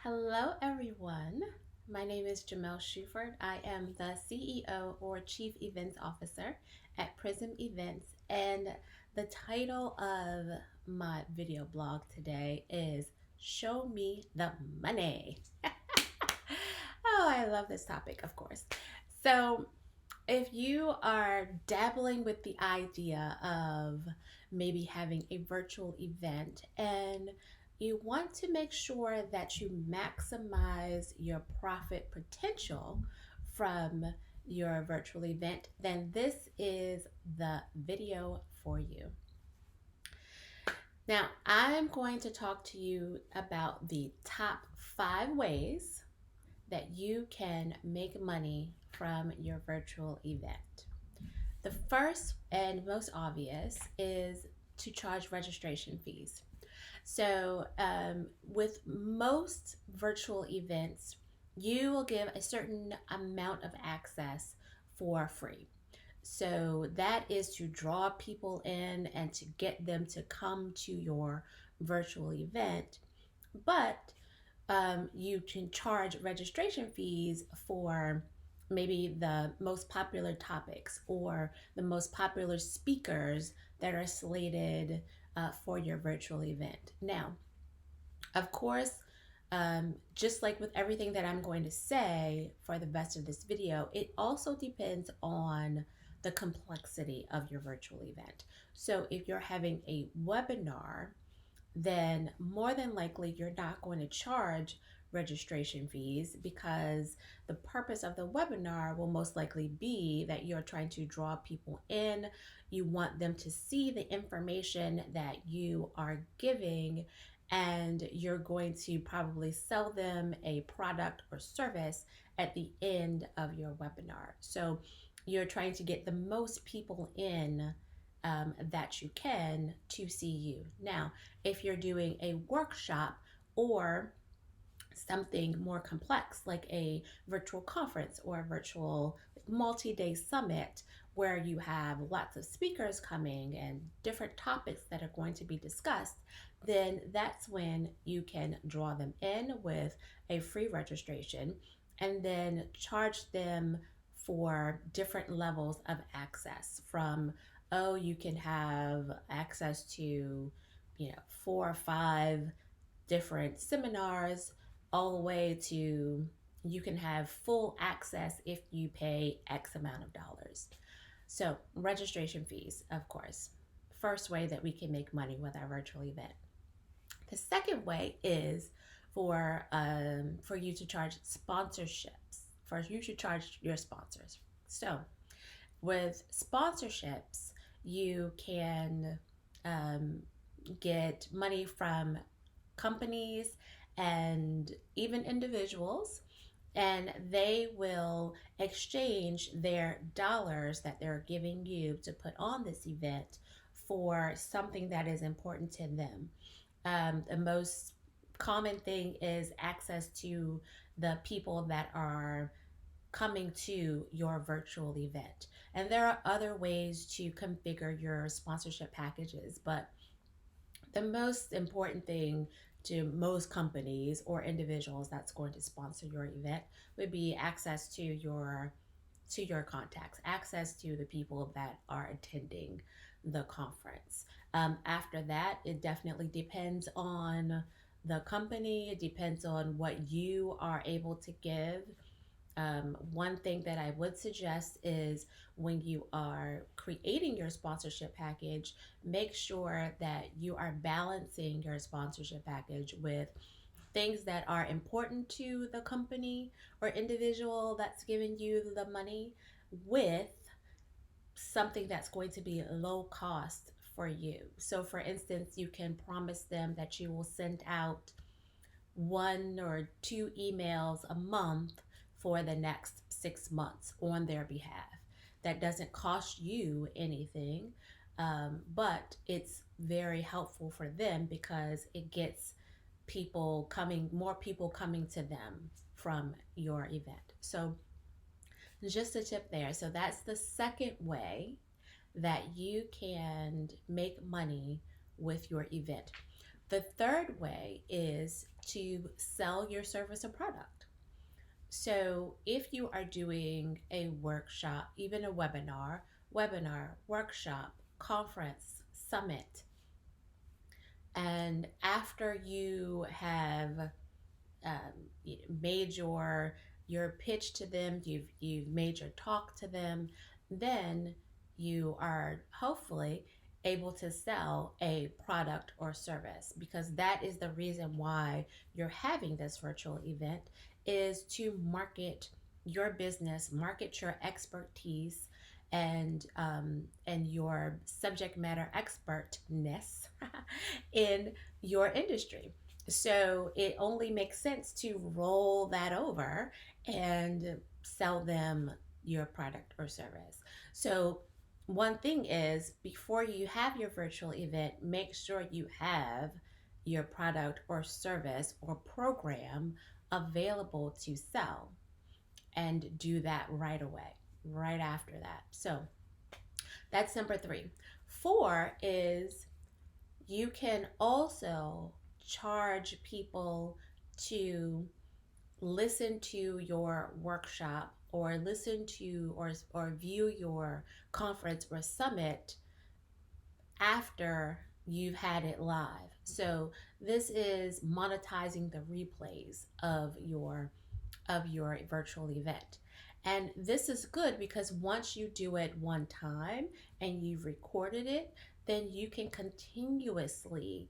Hello, everyone. My name is Jamel Shuford. I am the CEO or Chief Events Officer at Prism Events, and the title of my video blog today is Show Me the Money. Oh, I love this topic, of course. So, if you are dabbling with the idea of maybe having a virtual event and you want to make sure that you maximize your profit potential from your virtual event, then this is the video for you. Now, I'm going to talk to you about the top 5 ways that you can make money from your virtual event. The first and most obvious is to charge registration fees. So, with most virtual events, you will give a certain amount of access for free. So, that is to draw people in and to get them to come to your virtual event. But you can charge registration fees for maybe the most popular topics or the most popular speakers that are slated for your virtual event. Now, of course, just like with everything that I'm going to say for the rest of this video, it also depends on the complexity of your virtual event. So if you're having a webinar, then more than likely you're not going to charge registration fees because the purpose of the webinar will most likely be that you're trying to draw people in. You want them to see the information that you are giving, and you're going to probably sell them a product or service at the end of your webinar. So you're trying to get the most people in that you can to see you. Now, if you're doing a workshop or something more complex like a virtual conference or a virtual multi-day summit where you have lots of speakers coming and different topics that are going to be discussed, then that's when you can draw them in with a free registration and then charge them for different levels of access from, oh, you can have access to 4 or 5 different seminars, all the way to you can have full access if you pay X amount of dollars. So, registration fees, of course, first way that we can make money with our virtual event. The second way is for you to charge sponsorships. First, you should charge your sponsors. So, with sponsorships, you can get money from companies and even individuals, and they will exchange their dollars that they're giving you to put on this event for something that is important to them. The most common thing is access to the people that are coming to your virtual event. And there are other ways to configure your sponsorship packages, but the most important thing to most companies or individuals that's going to sponsor your event would be access to your contacts, access to the people that are attending the conference. After that, it definitely depends on the company. It depends on what you are able to give. One thing that I would suggest is when you are creating your sponsorship package, make sure that you are balancing your sponsorship package with things that are important to the company or individual that's giving you the money with something that's going to be low cost for you. So, for instance, you can promise them that you will send out 1 or 2 emails a month for the next 6 months on their behalf. That doesn't cost you anything, but it's very helpful for them because it gets more people coming to them from your event. So, just a tip there. So, that's the second way that you can make money with your event. The third way is to sell your service or product. So if you are doing a workshop, even a webinar, workshop, conference, summit, and after you have made your pitch to them, you've made your talk to them, then you are hopefully able to sell a product or service, because that is the reason why you're having this virtual event, is to market your business, market your expertise, and your subject matter expertness in your industry. So it only makes sense to roll that over and sell them your product or service. So one thing is, before you have your virtual event, make sure you have your product or service or program available to sell, and do that right away, right after that. So that's number 3. 4 is, you can also charge people to listen to your workshop, or listen to or view your conference or summit after you've had it live. So this is monetizing the replays of your virtual event. And this is good because once you do it one time and you've recorded it, then you can continuously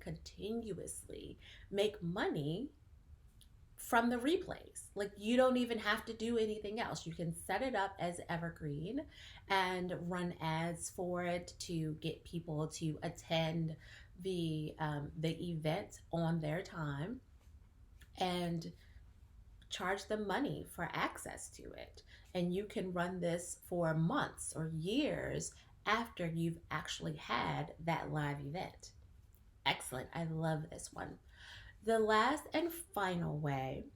make money from the replays. Like, you don't even have to do anything else. You can set it up as evergreen and run ads for it to get people to attend the event on their time, and charge them money for access to it. And you can run this for months or years after you've actually had that live event. Excellent. I love this one. The last and final way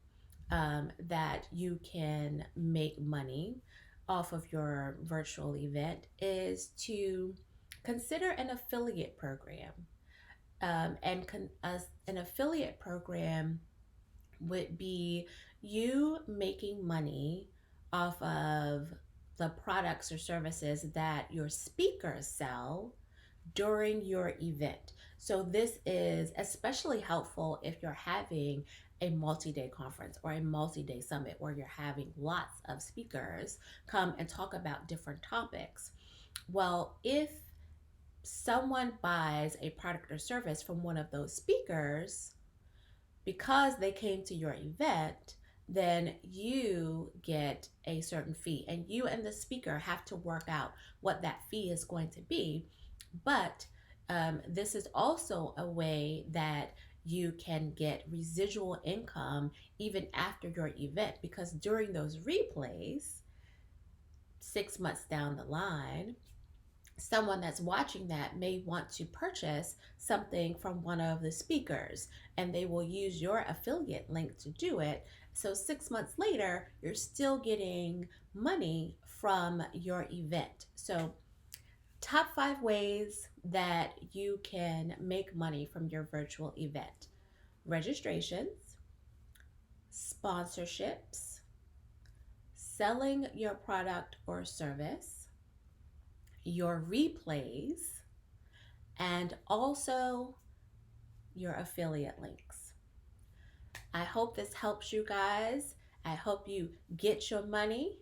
that you can make money off of your virtual event is to consider an affiliate program. An affiliate program would be you making money off of the products or services that your speakers sell during your event. So this is especially helpful if you're having a multi-day conference or a multi-day summit where you're having lots of speakers come and talk about different topics. Well, if someone buys a product or service from one of those speakers because they came to your event, then you get a certain fee, and you and the speaker have to work out what that fee is going to be. But this is also a way that you can get residual income even after your event, because during those replays, 6 months down the line, someone that's watching that may want to purchase something from one of the speakers, and they will use your affiliate link to do it. So 6 months later, you're still getting money from your event. So top 5 ways that you can make money from your virtual event: registrations, sponsorships, selling your product or service, your replays, and also your affiliate links. I hope this helps you guys. I hope you get your money.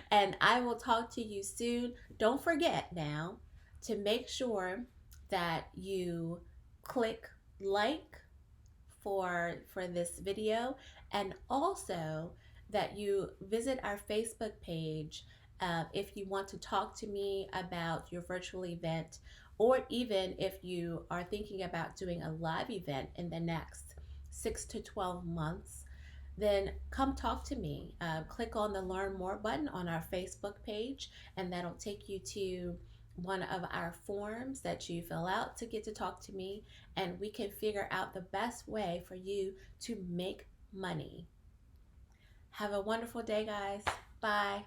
And I will talk to you soon. Don't forget now to make sure that you click like for this video, and also that you visit our Facebook page if you want to talk to me about your virtual event, or even if you are thinking about doing a live event in the next 6 to 12 months, then come talk to me. Click on the Learn More button on our Facebook page, and that'll take you to one of our forms that you fill out to get to talk to me, and we can figure out the best way for you to make money. Have a wonderful day, guys. Bye.